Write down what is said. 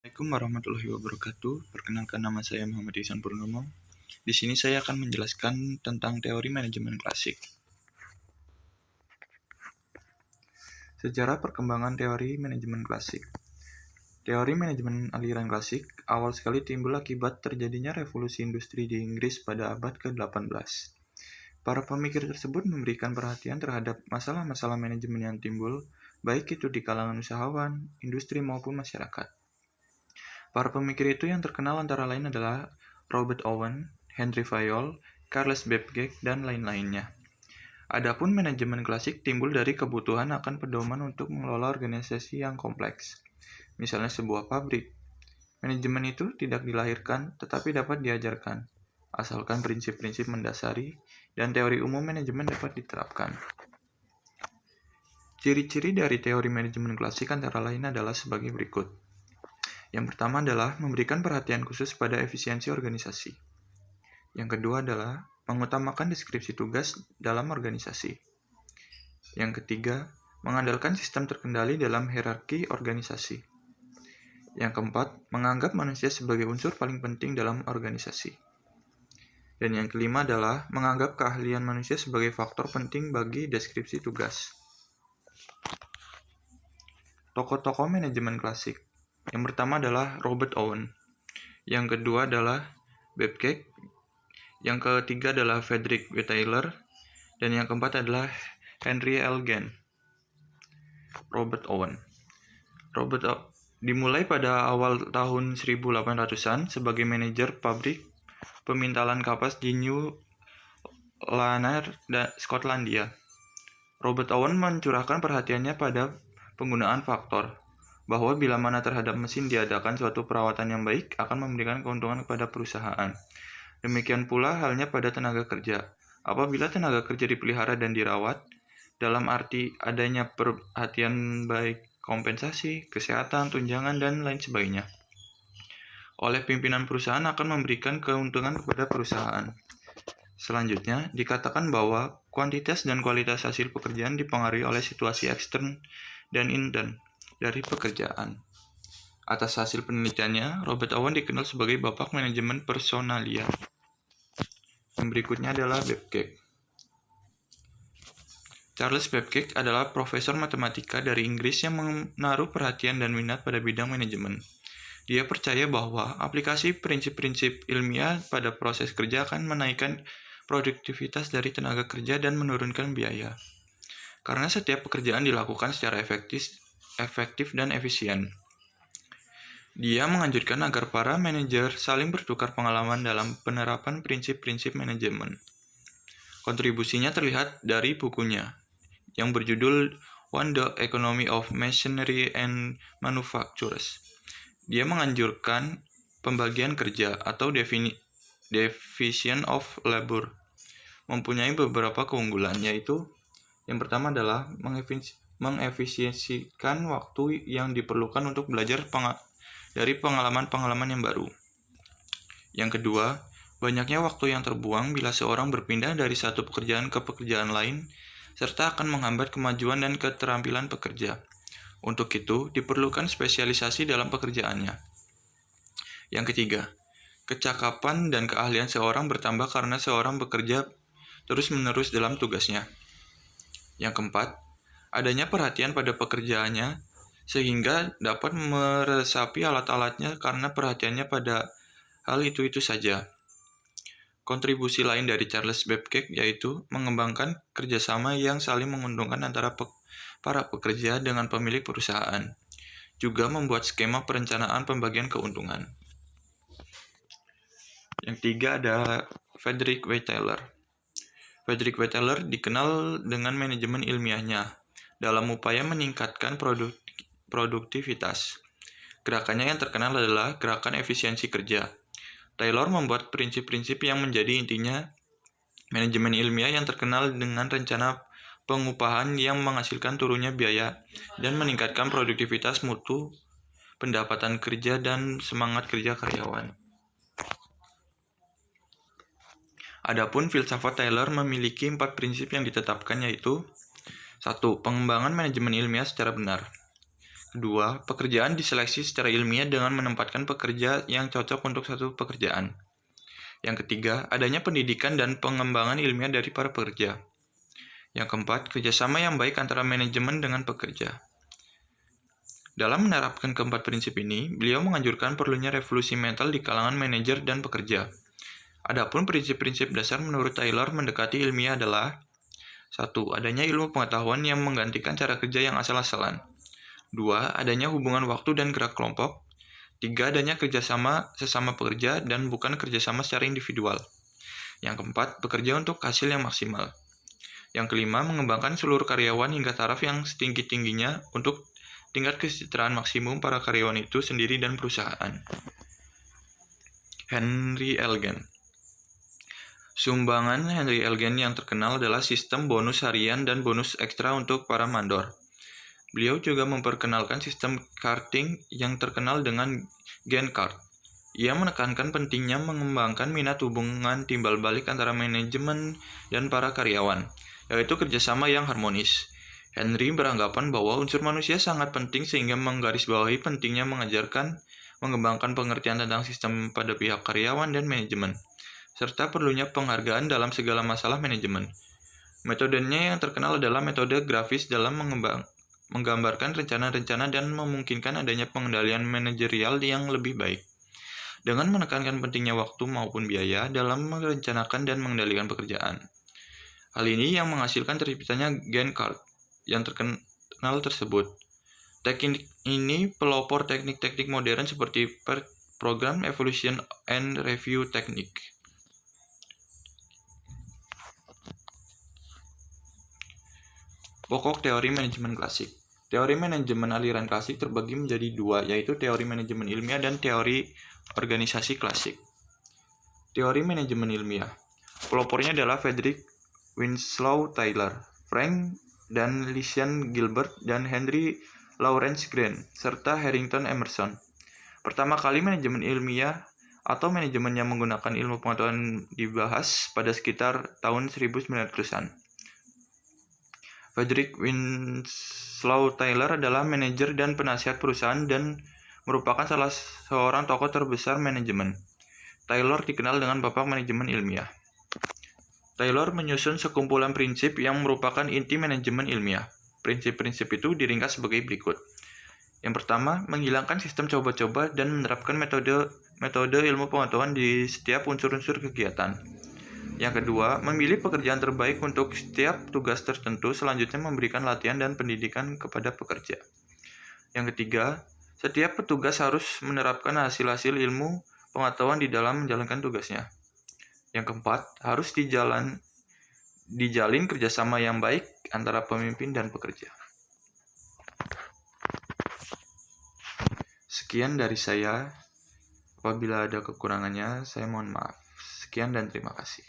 Assalamualaikum warahmatullahi wabarakatuh. Perkenalkan, nama saya Muhammad Ihsan Purnomo. Di sini saya akan menjelaskan tentang teori manajemen klasik. Sejarah perkembangan teori manajemen klasik. Teori manajemen aliran klasik awal sekali timbul akibat terjadinya revolusi industri di Inggris pada abad ke-18. Para pemikir tersebut memberikan perhatian terhadap masalah-masalah manajemen yang timbul, baik itu di kalangan usahawan, industri maupun masyarakat. Para pemikir itu yang terkenal antara lain adalah Robert Owen, Henry Fayol, Charles Babbage, dan lain-lainnya. Adapun manajemen klasik timbul dari kebutuhan akan pedoman untuk mengelola organisasi yang kompleks. Misalnya sebuah pabrik. Manajemen itu tidak dilahirkan, tetapi dapat diajarkan, asalkan prinsip-prinsip mendasari dan teori umum manajemen dapat diterapkan. Ciri-ciri dari teori manajemen klasik antara lain adalah sebagai berikut. Yang pertama adalah memberikan perhatian khusus pada efisiensi organisasi. Yang kedua adalah mengutamakan deskripsi tugas dalam organisasi. Yang ketiga, mengandalkan sistem terkendali dalam hierarki organisasi. Yang keempat, menganggap manusia sebagai unsur paling penting dalam organisasi. Dan yang kelima adalah menganggap keahlian manusia sebagai faktor penting bagi deskripsi tugas. Tokoh-tokoh manajemen klasik. Yang pertama adalah Robert Owen. Yang kedua adalah Babbage. Yang ketiga adalah Frederick W. Taylor. Dan yang keempat adalah Henry L. Gantt. Robert Owen. Dimulai pada awal tahun 1800-an sebagai manajer pabrik pemintalan kapas di New Lanark, Skotlandia. Robert Owen mencurahkan perhatiannya pada penggunaan faktor, bahwa bila mana terhadap mesin diadakan suatu perawatan yang baik akan memberikan keuntungan kepada perusahaan. Demikian pula halnya pada tenaga kerja. Apabila tenaga kerja dipelihara dan dirawat, dalam arti adanya perhatian baik kompensasi, kesehatan, tunjangan, dan lain sebagainya, oleh pimpinan perusahaan akan memberikan keuntungan kepada perusahaan. Selanjutnya, dikatakan bahwa kuantitas dan kualitas hasil pekerjaan dipengaruhi oleh situasi ekstern dan intern dari pekerjaan. Atas hasil penelitiannya, Robert Owen dikenal sebagai bapak manajemen personalia. Yang berikutnya adalah Babbage. Charles Babbage adalah profesor matematika dari Inggris yang menaruh perhatian dan minat pada bidang manajemen. Dia percaya bahwa aplikasi prinsip-prinsip ilmiah pada proses kerja akan menaikkan produktivitas dari tenaga kerja dan menurunkan biaya. Karena setiap pekerjaan dilakukan secara efektif dan efisien. Dia menganjurkan agar para manajer saling bertukar pengalaman dalam penerapan prinsip-prinsip manajemen. Kontribusinya terlihat dari bukunya yang berjudul On the Economy of Machinery and Manufactures. Dia menganjurkan pembagian kerja atau division of labor. Mempunyai beberapa keunggulan, yaitu yang pertama adalah mengefisiensikan waktu yang diperlukan untuk belajar dari pengalaman-pengalaman yang baru. Yang kedua, banyaknya waktu yang terbuang bila seorang berpindah dari satu pekerjaan ke pekerjaan lain, serta akan menghambat kemajuan dan keterampilan pekerja. Untuk itu, diperlukan spesialisasi dalam pekerjaannya. Yang ketiga, kecakapan dan keahlian seorang bertambah karena seorang bekerja terus-menerus dalam tugasnya. Yang keempat, adanya perhatian pada pekerjaannya sehingga dapat meresapi alat-alatnya karena perhatiannya pada hal itu-itu saja. Kontribusi lain dari Charles Babbage yaitu mengembangkan kerjasama yang saling menguntungkan antara para pekerja dengan pemilik perusahaan. Juga membuat skema perencanaan pembagian keuntungan. Yang tiga ada Frederick W. Taylor. Frederick W. Taylor dikenal dengan manajemen ilmiahnya dalam upaya meningkatkan produktivitas. Gerakannya yang terkenal adalah gerakan efisiensi kerja. Taylor membuat prinsip-prinsip yang menjadi intinya manajemen ilmiah yang terkenal dengan rencana pengupahan yang menghasilkan turunnya biaya dan meningkatkan produktivitas mutu, pendapatan kerja, dan semangat kerja karyawan. Adapun filsafat Taylor memiliki 4 prinsip yang ditetapkan, yaitu 1. Pengembangan manajemen ilmiah secara benar. Kedua, pekerjaan diseleksi secara ilmiah dengan menempatkan pekerja yang cocok untuk satu pekerjaan. Yang ketiga, adanya pendidikan dan pengembangan ilmiah dari para pekerja. Yang keempat, kerjasama yang baik antara manajemen dengan pekerja. Dalam menerapkan keempat prinsip ini, beliau menganjurkan perlunya revolusi mental di kalangan manajer dan pekerja. Adapun prinsip-prinsip dasar menurut Taylor mendekati ilmiah adalah: 1. Adanya ilmu pengetahuan yang menggantikan cara kerja yang asal-asalan. 2. Adanya hubungan waktu dan gerak kelompok. 3. Adanya kerjasama sesama pekerja dan bukan kerjasama secara individual. Yang keempat, bekerja untuk hasil yang maksimal. Yang kelima, mengembangkan seluruh karyawan hingga taraf yang setinggi-tingginya untuk tingkat kesejahteraan maksimum para karyawan itu sendiri dan perusahaan. Henry Elgen. Sumbangan Henry Elgen yang terkenal adalah sistem bonus harian dan bonus ekstra untuk para mandor. Beliau juga memperkenalkan sistem karting yang terkenal dengan Gantt chart. Ia menekankan pentingnya mengembangkan minat hubungan timbal balik antara manajemen dan para karyawan, yaitu kerjasama yang harmonis. Henry beranggapan bahwa unsur manusia sangat penting sehingga menggarisbawahi pentingnya mengembangkan pengertian tentang sistem pada pihak karyawan dan manajemen, serta perlunya penghargaan dalam segala masalah manajemen. Metodenya yang terkenal adalah metode grafis dalam menggambarkan rencana-rencana dan memungkinkan adanya pengendalian manajerial yang lebih baik, dengan menekankan pentingnya waktu maupun biaya dalam merencanakan dan mengendalikan pekerjaan. Hal ini yang menghasilkan terciptanya Gantt chart yang terkenal tersebut. Teknik ini pelopor teknik-teknik modern seperti program evaluation and review teknik. Pokok teori manajemen klasik. Teori manajemen aliran klasik terbagi menjadi dua, yaitu teori manajemen ilmiah dan teori organisasi klasik. Teori manajemen ilmiah. Pelopornya adalah Frederick Winslow Taylor, Frank dan Lysian Gilbert, dan Henry Lawrence Grant, serta Harrington Emerson. Pertama kali manajemen ilmiah atau manajemen yang menggunakan ilmu pengetahuan dibahas pada sekitar tahun 1900-an. Frederick Winslow Taylor adalah manajer dan penasihat perusahaan dan merupakan salah seorang tokoh terbesar manajemen. Taylor dikenal dengan Bapak Manajemen Ilmiah. Taylor menyusun sekumpulan prinsip yang merupakan inti manajemen ilmiah. Prinsip-prinsip itu diringkas sebagai berikut. Yang pertama, menghilangkan sistem coba-coba dan menerapkan metode ilmu pengetahuan di setiap unsur-unsur kegiatan. Yang kedua, memilih pekerjaan terbaik untuk setiap tugas tertentu, selanjutnya memberikan latihan dan pendidikan kepada pekerja. Yang ketiga, setiap petugas harus menerapkan hasil-hasil ilmu pengetahuan di dalam menjalankan tugasnya. Yang keempat, harus dijalin kerjasama yang baik antara pemimpin dan pekerja. Sekian dari saya. Apabila ada kekurangannya, saya mohon maaf. Sekian dan terima kasih.